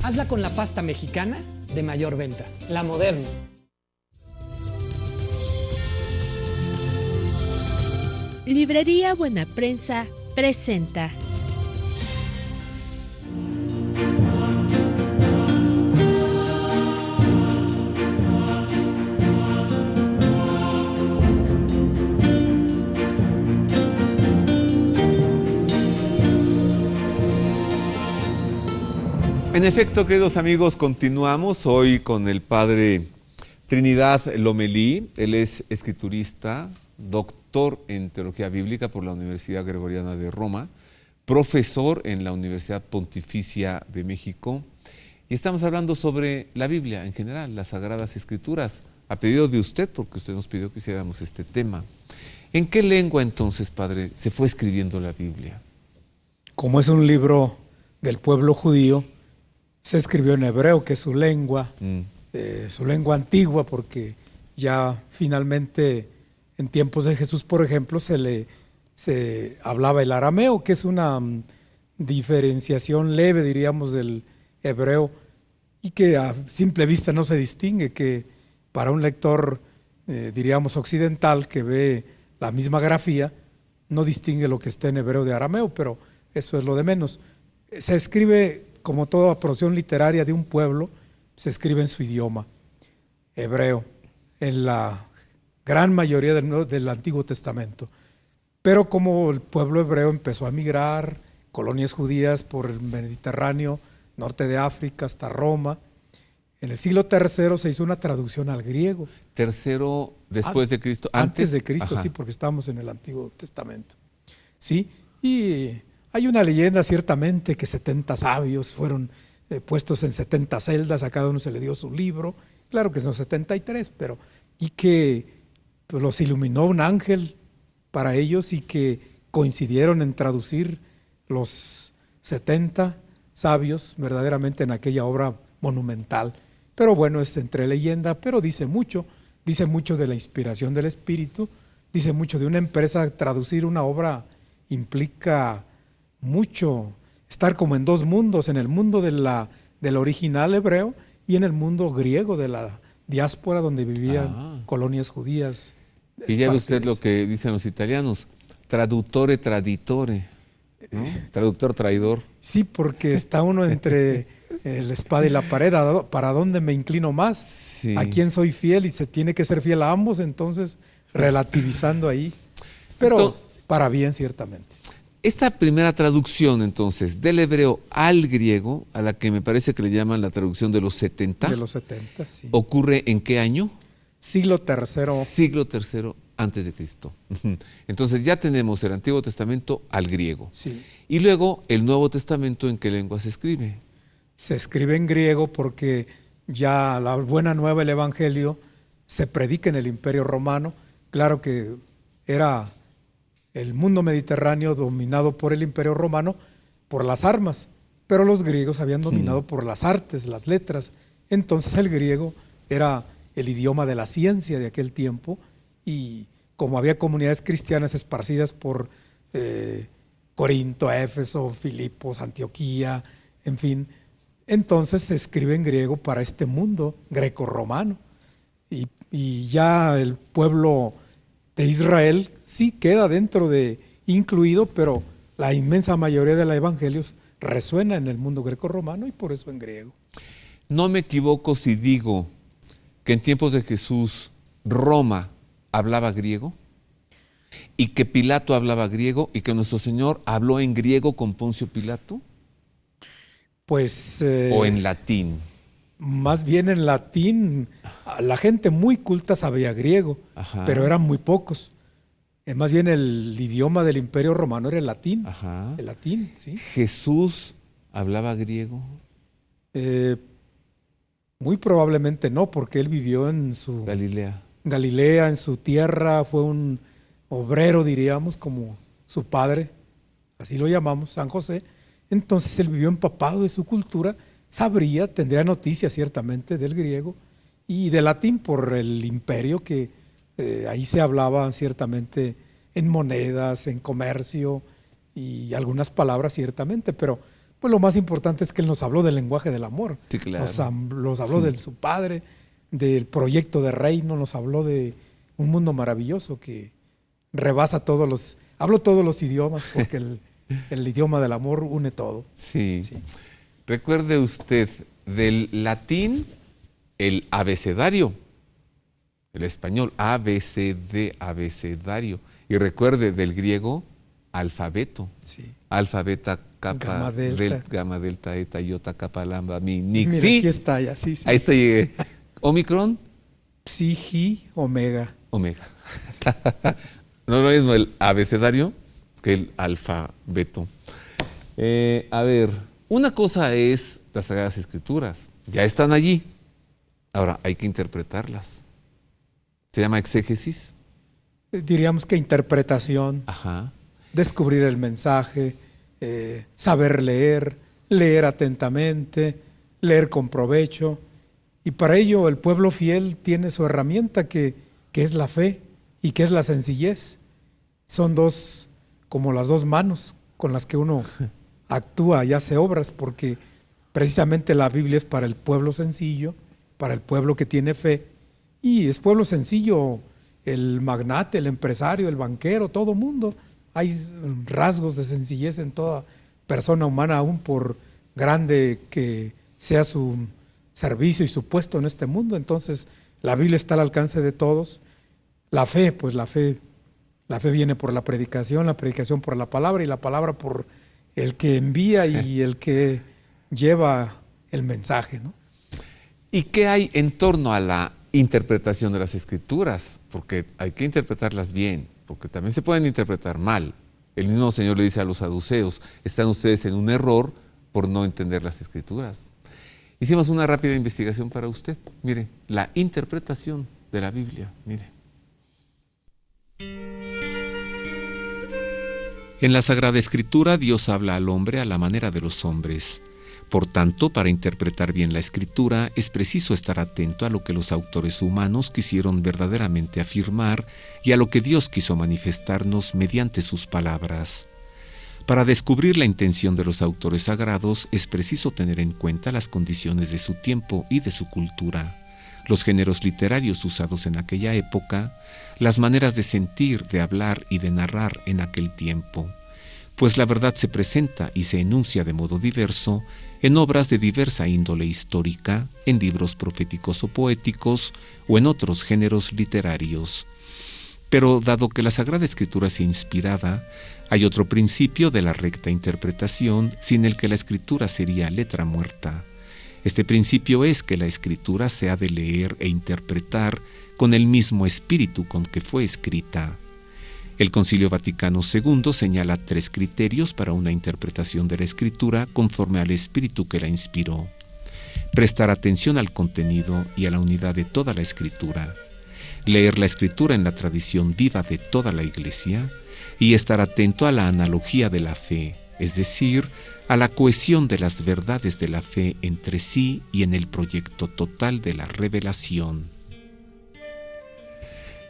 Hazla con la pasta mexicana de mayor venta, La Moderna. Librería Buena Prensa presenta. En efecto, queridos amigos, continuamos hoy con el padre Trinidad Lomelí. Él es escriturista, doctor en teología bíblica por la Universidad Gregoriana de Roma, profesor en la Universidad Pontificia de México, y estamos hablando sobre la Biblia en general, las Sagradas Escrituras, a pedido de usted, porque usted nos pidió que hiciéramos este tema. ¿En qué lengua entonces, padre, se fue escribiendo la Biblia? Como es un libro del pueblo judío, se escribió en hebreo, que es su lengua antigua, porque ya finalmente en tiempos de Jesús, por ejemplo, se hablaba el arameo, que es una diferenciación leve, diríamos, del hebreo, y que a simple vista no se distingue, que para un lector, diríamos, occidental, que ve la misma grafía, no distingue lo que está en hebreo de arameo, pero eso es lo de menos. Se escribe, como toda porción literaria de un pueblo, se escribe en su idioma, hebreo, en la gran mayoría del Antiguo Testamento. Pero como el pueblo hebreo empezó a migrar, colonias judías por el Mediterráneo, norte de África hasta Roma, en el siglo III se hizo una traducción al griego. ¿Tercero después de Cristo? Antes de Cristo, ajá. Sí, porque estamos en el Antiguo Testamento. Sí, y hay una leyenda ciertamente que 70 sabios fueron puestos en 70 celdas, a cada uno se le dio su libro, claro que son 73, pero y que pues, los iluminó un ángel para ellos y que coincidieron en traducir los 70 sabios verdaderamente en aquella obra monumental. Pero bueno, es entre leyenda, pero dice mucho de la inspiración del Espíritu, dice mucho de una empresa. Traducir una obra implica mucho, estar como en dos mundos, en el mundo del original hebreo y en el mundo griego de la diáspora donde vivían colonias judías. Y ya ve usted lo que dicen los italianos, traduttore traditore, ¿no? Traductor traidor. Sí, porque está uno entre la espada y la pared, ¿para dónde me inclino más? Sí. ¿A quién soy fiel? Y se tiene que ser fiel a ambos, entonces relativizando ahí, pero para bien ciertamente. Esta primera traducción, entonces, del hebreo al griego, a la que me parece que le llaman la traducción de los 70. De los 70, sí. ¿Ocurre en qué año? Siglo III. Siglo III antes de Cristo. Entonces ya tenemos el Antiguo Testamento al griego. Sí. Y luego el Nuevo Testamento, ¿en qué lengua se escribe? Se escribe en griego porque ya la buena nueva, el Evangelio, se predica en el Imperio Romano. Claro que era el mundo mediterráneo dominado por el Imperio Romano, por las armas, pero los griegos habían dominado por las artes, las letras. Entonces el griego era el idioma de la ciencia de aquel tiempo, y como había comunidades cristianas esparcidas por Corinto, Éfeso, Filipos, Antioquía, en fin, entonces se escribe en griego para este mundo greco-romano, y ya el pueblo de Israel sí queda incluido, pero la inmensa mayoría de los evangelios resuena en el mundo greco-romano y por eso en griego. No me equivoco si digo que en tiempos de Jesús Roma hablaba griego y que Pilato hablaba griego y que nuestro Señor habló en griego con Poncio Pilato. Pues o en latín. Más bien en latín. La gente muy culta sabía griego, ajá, pero eran muy pocos. Más bien el idioma del Imperio Romano era el latín. Ajá. El latín, sí. ¿Jesús hablaba griego? Muy probablemente no, porque él vivió en su Galilea, en su tierra, fue un obrero, diríamos, como su padre, así lo llamamos, San José. Entonces él vivió empapado de su cultura, tendría noticias ciertamente del griego y del latín por el imperio, que ahí se hablaba ciertamente en monedas, en comercio y algunas palabras ciertamente, pero pues lo más importante es que Él nos habló del lenguaje del amor. Sí, claro. Nos habló de su Padre, del proyecto de reino, nos habló de un mundo maravilloso que rebasa habló todos los idiomas, porque el idioma del amor une todo. Sí. Sí. Recuerde usted, del latín, el abecedario, el español, ABCD, abecedario. Y recuerde, del griego, alfabeto. Sí. Alfa, beta, kappa, Gamma, delta. gamma, delta, eta, iota, kappa, lambda, mi, nix. Mira, Sí, aquí está ya, sí. ahí está, llegué. Omicron, Psi, Gi, Omega. omega. No es lo mismo el abecedario que el alfabeto. A ver, una cosa es las Sagradas Escrituras. Ya están allí. Ahora, hay que interpretarlas. Se llama exégesis. Diríamos que interpretación, Ajá. descubrir el mensaje, saber leer atentamente, leer con provecho. Y para ello el pueblo fiel tiene su herramienta que es la fe y que es la sencillez. Son como las dos manos con las que uno actúa y hace obras, porque precisamente la Biblia es para el pueblo sencillo, para el pueblo que tiene fe. Y es pueblo sencillo el magnate, el empresario, el banquero, todo mundo. Hay rasgos de sencillez en toda persona humana, aún por grande que sea su servicio y su puesto en este mundo. Entonces, la Biblia está al alcance de todos. La fe, pues la fe viene por la predicación por la palabra, y la palabra por el que envía y el que lleva el mensaje, ¿no? ¿Y qué hay en torno a la interpretación de las Escrituras? Porque hay que interpretarlas bien, porque también se pueden interpretar mal. El mismo Señor le dice a los saduceos, están ustedes en un error por no entender las Escrituras. Hicimos una rápida investigación para usted. Mire, la interpretación de la Biblia, mire. En la Sagrada Escritura, Dios habla al hombre a la manera de los hombres. Por tanto, para interpretar bien la Escritura, es preciso estar atento a lo que los autores humanos quisieron verdaderamente afirmar y a lo que Dios quiso manifestarnos mediante sus palabras. Para descubrir la intención de los autores sagrados, es preciso tener en cuenta las condiciones de su tiempo y de su cultura, los géneros literarios usados en aquella época, las maneras de sentir, de hablar y de narrar en aquel tiempo, pues la verdad se presenta y se enuncia de modo diverso en obras de diversa índole histórica, en libros proféticos o poéticos, o en otros géneros literarios. Pero dado que la Sagrada Escritura es inspirada, hay otro principio de la recta interpretación sin el que la Escritura sería letra muerta. Este principio es que la Escritura se ha de leer e interpretar con el mismo espíritu con que fue escrita. El Concilio Vaticano II señala 3 criterios para una interpretación de la Escritura conforme al espíritu que la inspiró. Prestar atención al contenido y a la unidad de toda la Escritura. Leer la Escritura en la tradición viva de toda la Iglesia y estar atento a la analogía de la fe, es decir, a la cohesión de las verdades de la fe entre sí y en el proyecto total de la revelación.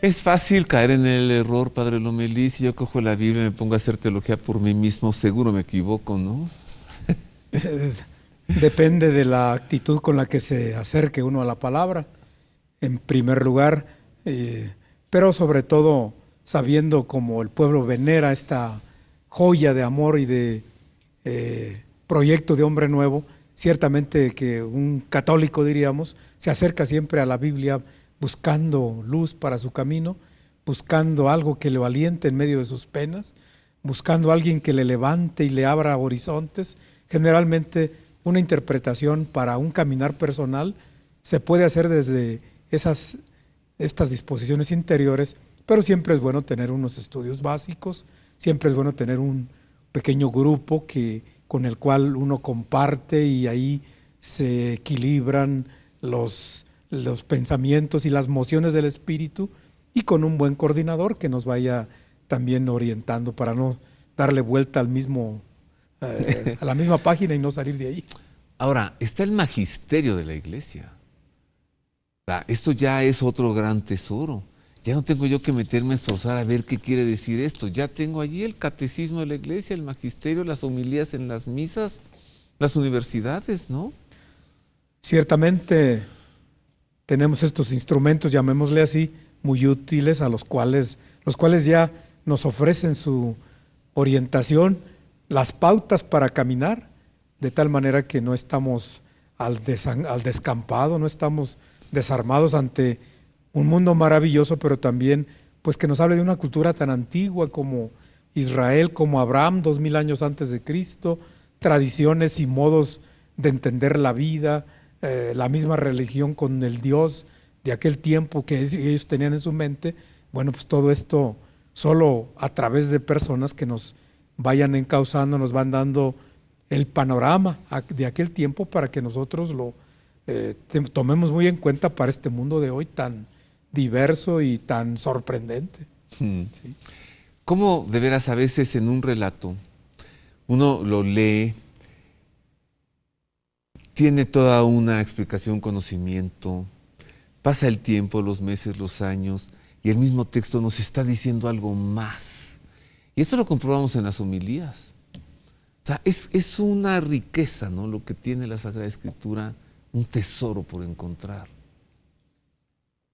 Es fácil caer en el error, Padre Lomelí. Si yo cojo la Biblia y me pongo a hacer teología por mí mismo, seguro me equivoco, ¿no? Depende de la actitud con la que se acerque uno a la palabra, en primer lugar, pero sobre todo sabiendo cómo el pueblo venera esta joya de amor y de proyecto de hombre nuevo. Ciertamente que un católico, diríamos, se acerca siempre a la Biblia buscando luz para su camino, buscando algo que le aliente en medio de sus penas, buscando a alguien que le levante y le abra horizontes. Generalmente una interpretación para un caminar personal se puede hacer desde estas disposiciones interiores, pero siempre es bueno tener unos estudios básicos, siempre es bueno tener un pequeño grupo con el cual uno comparte y ahí se equilibran los pensamientos y las mociones del espíritu, y con un buen coordinador que nos vaya también orientando para no darle vuelta a la misma página y no salir de ahí. Ahora, está el magisterio de la Iglesia. Esto ya es otro gran tesoro. Ya no tengo yo que meterme a esforzar a ver qué quiere decir esto. Ya tengo allí el catecismo de la Iglesia, el magisterio, las homilías en las misas. las universidades, ¿no? Ciertamente tenemos estos instrumentos, llamémosle así, muy útiles, a los cuales ya nos ofrecen su orientación, las pautas para caminar, de tal manera que no estamos al descampado, no estamos desarmados ante un mundo maravilloso, pero también pues que nos hable de una cultura tan antigua como Israel, como Abraham, 2000 años antes de Cristo, tradiciones y modos de entender la vida, la misma religión con el Dios de aquel tiempo que ellos tenían en su mente. Bueno, pues todo esto solo a través de personas que nos vayan encauzando, nos van dando el panorama de aquel tiempo para que nosotros lo tomemos muy en cuenta para este mundo de hoy tan diverso y tan sorprendente. Sí. ¿Cómo de veras a veces en un relato uno lo lee, tiene toda una explicación, conocimiento, pasa el tiempo, los meses, los años, y el mismo texto nos está diciendo algo más? Y esto lo comprobamos en las homilías. O sea, es una riqueza, ¿no?, lo que tiene la Sagrada Escritura, un tesoro por encontrar.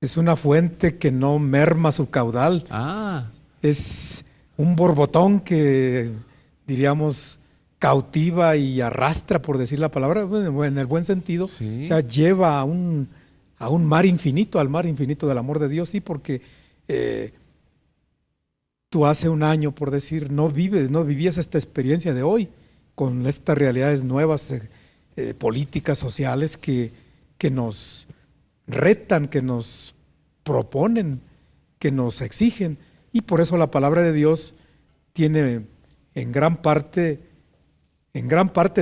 Es una fuente que no merma su caudal. Es un borbotón que, diríamos, cautiva y arrastra, por decir la palabra, en el buen sentido. Sí. O sea, lleva a un mar infinito, al mar infinito del amor de Dios, sí, porque tú hace un año, por decir, no vivías esta experiencia de hoy, con estas realidades nuevas, políticas, sociales, que nos retan, que nos proponen, que nos exigen. Y por eso la palabra de Dios tiene en gran parte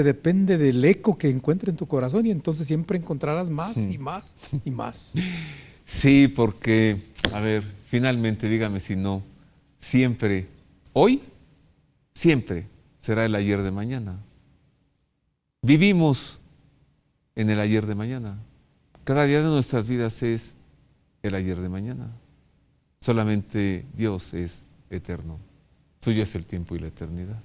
depende del eco que encuentre en tu corazón, y entonces siempre encontrarás más y más y más. Sí, porque, a ver, finalmente dígame si no, siempre, hoy, siempre será el ayer de mañana. Vivimos en el ayer de mañana. Cada día de nuestras vidas es el ayer de mañana. Solamente Dios es eterno. Suyo es el tiempo y la eternidad.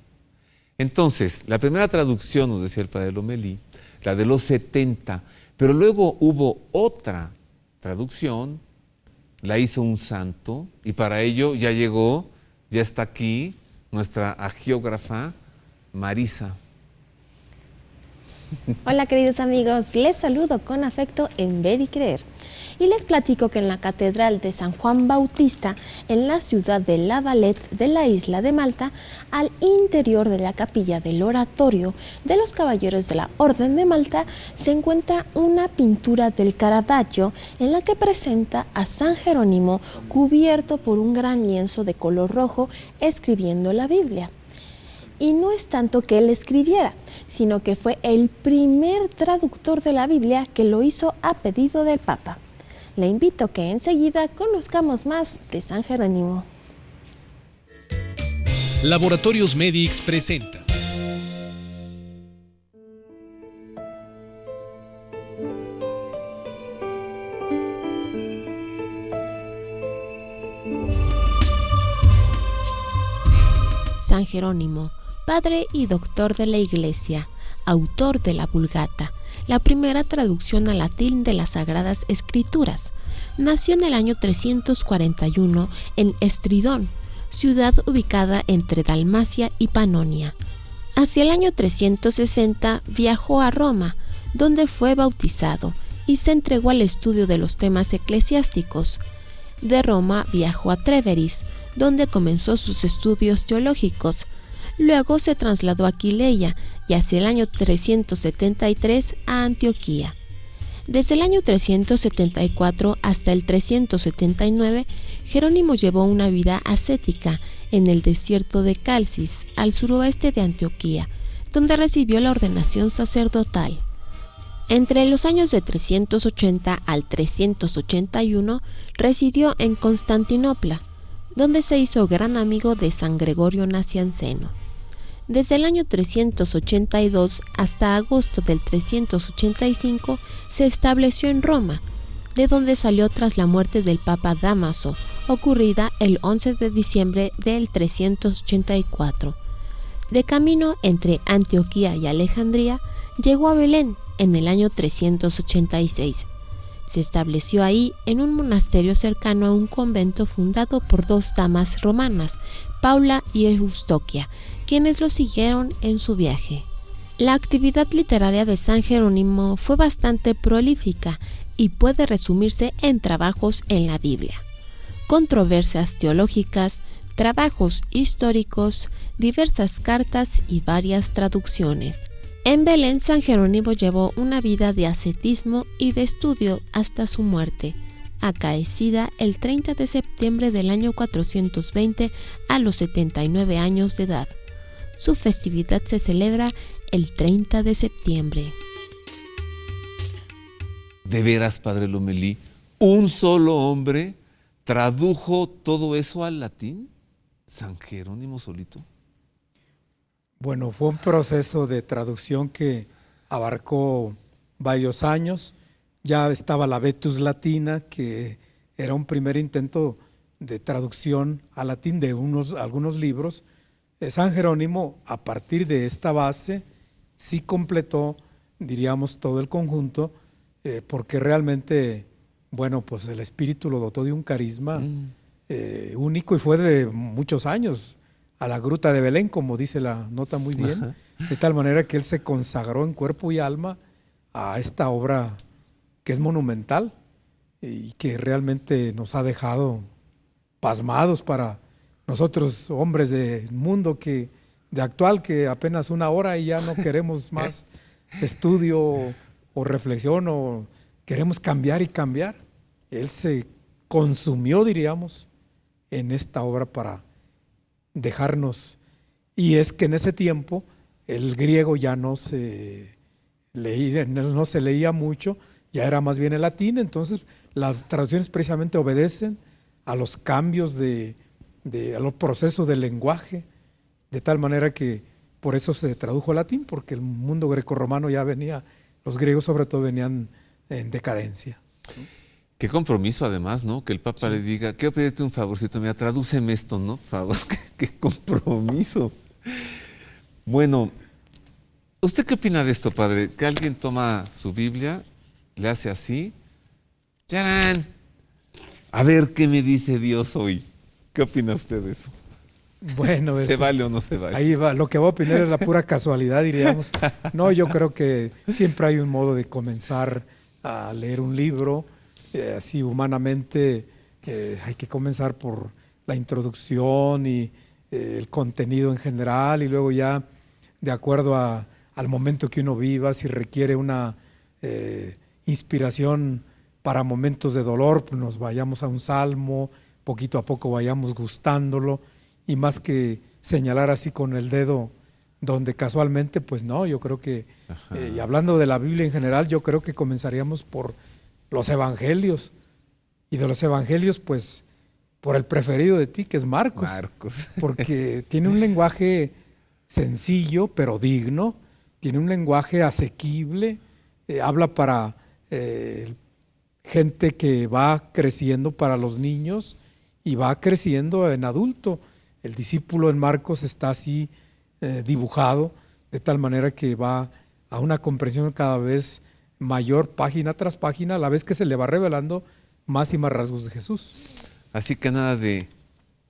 Entonces, la primera traducción, nos decía el padre Lomelí, la de los 70, pero luego hubo otra traducción, la hizo un santo, y para ello ya llegó, ya está aquí, nuestra agiógrafa Marisa. Hola queridos amigos, les saludo con afecto en Ver y Creer. Y les platico que en la Catedral de San Juan Bautista, en la ciudad de La Valette de la isla de Malta, al interior de la capilla del oratorio de los Caballeros de la Orden de Malta, se encuentra una pintura del Caravaggio en la que presenta a San Jerónimo cubierto por un gran lienzo de color rojo escribiendo la Biblia. Y no es tanto que él escribiera, sino que fue el primer traductor de la Biblia que lo hizo a pedido del Papa. Le invito a que enseguida conozcamos más de San Jerónimo. Laboratorios Medix presenta San Jerónimo, padre y doctor de la Iglesia, autor de la Vulgata, la primera traducción al latín de las Sagradas Escrituras. Nació en el año 341 en Estridón, ciudad ubicada entre Dalmacia y Panonia. Hacia el año 360 viajó a Roma, donde fue bautizado y se entregó al estudio de los temas eclesiásticos. De Roma viajó a Treveris, donde comenzó sus estudios teológicos. Luego se trasladó a Aquileia y hacia el año 373 a Antioquía. Desde el año 374 hasta el 379, Jerónimo llevó una vida ascética en el desierto de Calcis, al suroeste de Antioquía, donde recibió la ordenación sacerdotal. Entre los años de 380 al 381 residió en Constantinopla, donde se hizo gran amigo de San Gregorio Nacianceno. Desde el año 382 hasta agosto del 385 se estableció en Roma, de donde salió tras la muerte del Papa Dámaso, ocurrida el 11 de diciembre del 384. De camino entre Antioquía y Alejandría, llegó a Belén en el año 386. Se estableció ahí en un monasterio cercano a un convento fundado por dos damas romanas, Paula y Eustoquia, quienes lo siguieron en su viaje. La actividad literaria de San Jerónimo fue bastante prolífica y puede resumirse en trabajos en la Biblia, controversias teológicas, trabajos históricos, diversas cartas y varias traducciones. En Belén, San Jerónimo llevó una vida de ascetismo y de estudio hasta su muerte, acaecida el 30 de septiembre del año 420 a los 79 años de edad. Su festividad se celebra el 30 de septiembre. De veras, padre Lomelí, un solo hombre tradujo todo eso al latín, San Jerónimo solito. Bueno, fue un proceso de traducción que abarcó varios años. Ya estaba la Vetus Latina, que era un primer intento de traducción al latín de algunos libros. San Jerónimo, a partir de esta base, sí completó, diríamos, todo el conjunto, porque realmente, bueno, pues el Espíritu lo dotó de un carisma único y fue de muchos años. A la gruta de Belén, como dice la nota muy bien, de tal manera que él se consagró en cuerpo y alma a esta obra que es monumental y que realmente nos ha dejado pasmados para nosotros, hombres del mundo de actual, que apenas una hora y ya no queremos más estudio o reflexión, o queremos cambiar y cambiar. Él se consumió, diríamos, en esta obra para dejarnos. Y es que en ese tiempo el griego ya no se leía mucho, ya era más bien el latín. Entonces las traducciones precisamente obedecen a los cambios a los procesos del lenguaje, de tal manera que por eso se tradujo al latín, porque el mundo grecorromano ya venía, los griegos sobre todo venían en decadencia. Qué compromiso además, ¿no? Que el Papa le diga, quiero pedirte un favorcito, mira, tradúceme esto, ¿no? Por favor, qué compromiso. Bueno, ¿usted qué opina de esto, padre? Que alguien toma su Biblia, le hace así, ¡charán! A ver qué me dice Dios hoy. ¿Qué opina usted de eso? Bueno, ¿Se vale o no se vale? Ahí va, lo que voy a opinar es la pura casualidad, diríamos. No, yo creo que siempre hay un modo de comenzar a leer un libro. Así humanamente hay que comenzar por la introducción y el contenido en general, y luego ya de acuerdo al momento que uno viva, si requiere una inspiración para momentos de dolor, pues nos vayamos a un salmo, poquito a poco vayamos gustándolo, y más que señalar así con el dedo donde casualmente, pues no, yo creo que, y hablando de la Biblia en general, yo creo que comenzaríamos por los evangelios, y de los evangelios, pues, por el preferido de ti, que es Marcos. Porque tiene un lenguaje sencillo, pero digno, tiene un lenguaje asequible, habla para gente que va creciendo, para los niños, y va creciendo en adulto. El discípulo en Marcos está así dibujado, de tal manera que va a una comprensión cada vez mayor, página tras página, a la vez que se le va revelando más y más rasgos de Jesús. Así que nada de,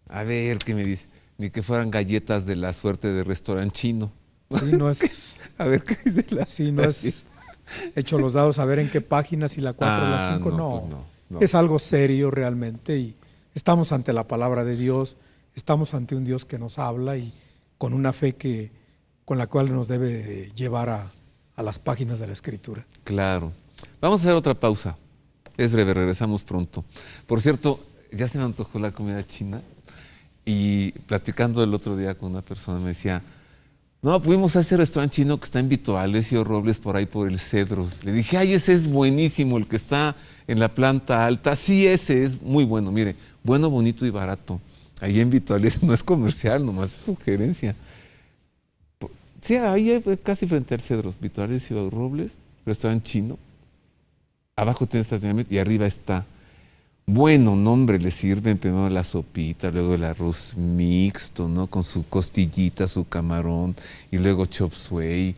a ver qué me dice, ni que fueran galletas de la suerte de restaurante chino. Sí, no es. A ver qué dice la. Sí, no es hecho los dados a ver en qué página, si la 4 o la 5, no. Pues no. Es algo serio realmente, y estamos ante la palabra de Dios, estamos ante un Dios que nos habla y con una fe con la cual nos debe llevar a las páginas de la Escritura. Claro. Vamos a hacer otra pausa. Es breve, regresamos pronto. Por cierto, ya se me antojó la comida china, y platicando el otro día con una persona me decía, no, fuimos a ese restaurante chino que está en Vito Alessio Robles, por ahí por el Cedros. Le dije, ay, ese es buenísimo, el que está en la planta alta. Sí, ese es muy bueno, mire, bueno, bonito y barato. Ahí en Vito Alessio, no es comercial, nomás es sugerencia. Sí, ahí casi frente al Cedros, Vito Alessio Robles, restaurante chino. Abajo tiene estacionamiento y arriba está. Bueno, no, hombre, le sirven primero la sopita, luego el arroz mixto, ¿no? Con su costillita, su camarón, y luego chop suey,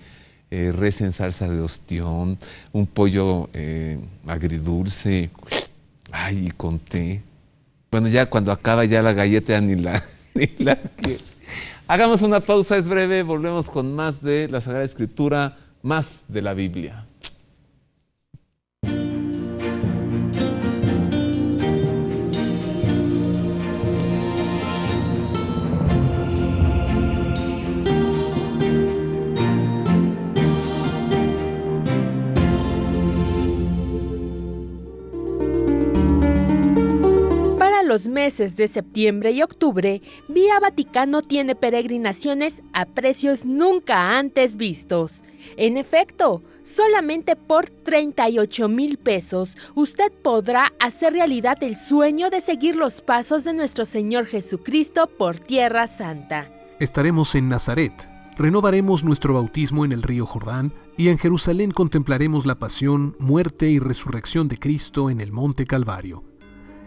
res en salsa de ostión, un pollo agridulce, ay, y con té. Bueno, ya cuando acaba ya la galleta ni la quiero. Hagamos una pausa, es breve, volvemos con más de la Sagrada Escritura, más de la Biblia. Los meses de septiembre y octubre, Vía Vaticano tiene peregrinaciones a precios nunca antes vistos. En efecto, solamente por 38,000 pesos, usted podrá hacer realidad el sueño de seguir los pasos de nuestro Señor Jesucristo por Tierra Santa. Estaremos en Nazaret, renovaremos nuestro bautismo en el río Jordán y en Jerusalén contemplaremos la pasión, muerte y resurrección de Cristo en el Monte Calvario.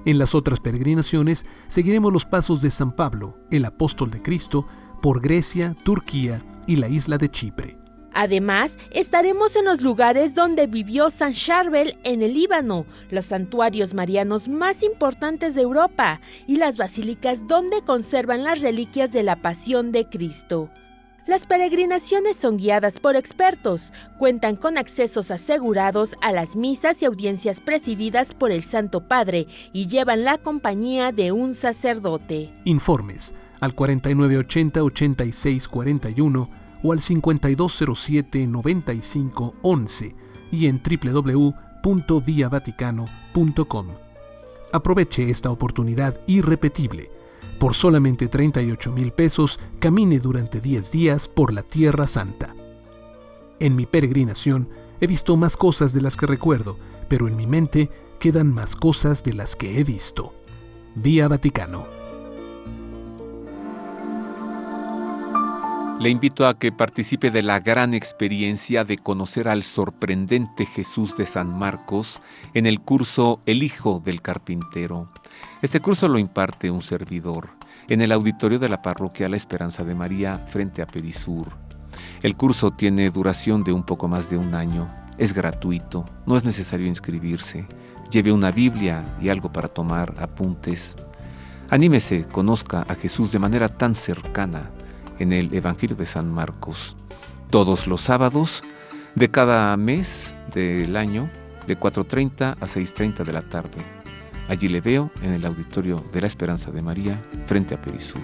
En las otras peregrinaciones seguiremos los pasos de San Pablo, el apóstol de Cristo, por Grecia, Turquía y la isla de Chipre. Además, estaremos en los lugares donde vivió San Charbel en el Líbano, los santuarios marianos más importantes de Europa y las basílicas donde conservan las reliquias de la Pasión de Cristo. Las peregrinaciones son guiadas por expertos, cuentan con accesos asegurados a las misas y audiencias presididas por el Santo Padre y llevan la compañía de un sacerdote. Informes al 4980-8641 o al 5207-9511 y en www.viavaticano.com. Aproveche esta oportunidad irrepetible. Por solamente 38,000 pesos, camine durante 10 días por la Tierra Santa. En mi peregrinación he visto más cosas de las que recuerdo, pero en mi mente quedan más cosas de las que he visto. Vía Vaticano. Le invito a que participe de la gran experiencia de conocer al sorprendente Jesús de San Marcos en el curso El Hijo del Carpintero. Este curso lo imparte un servidor en el auditorio de la parroquia La Esperanza de María frente a Perisur. El curso tiene duración de un poco más de un año, es gratuito, no es necesario inscribirse. Lleve una Biblia y algo para tomar apuntes. Anímese, conozca a Jesús de manera tan cercana en el Evangelio de San Marcos. Todos los sábados de cada mes del año, de 4:30 a 6:30 de la tarde. Allí le veo en el auditorio de La Esperanza de María, frente a Perisur.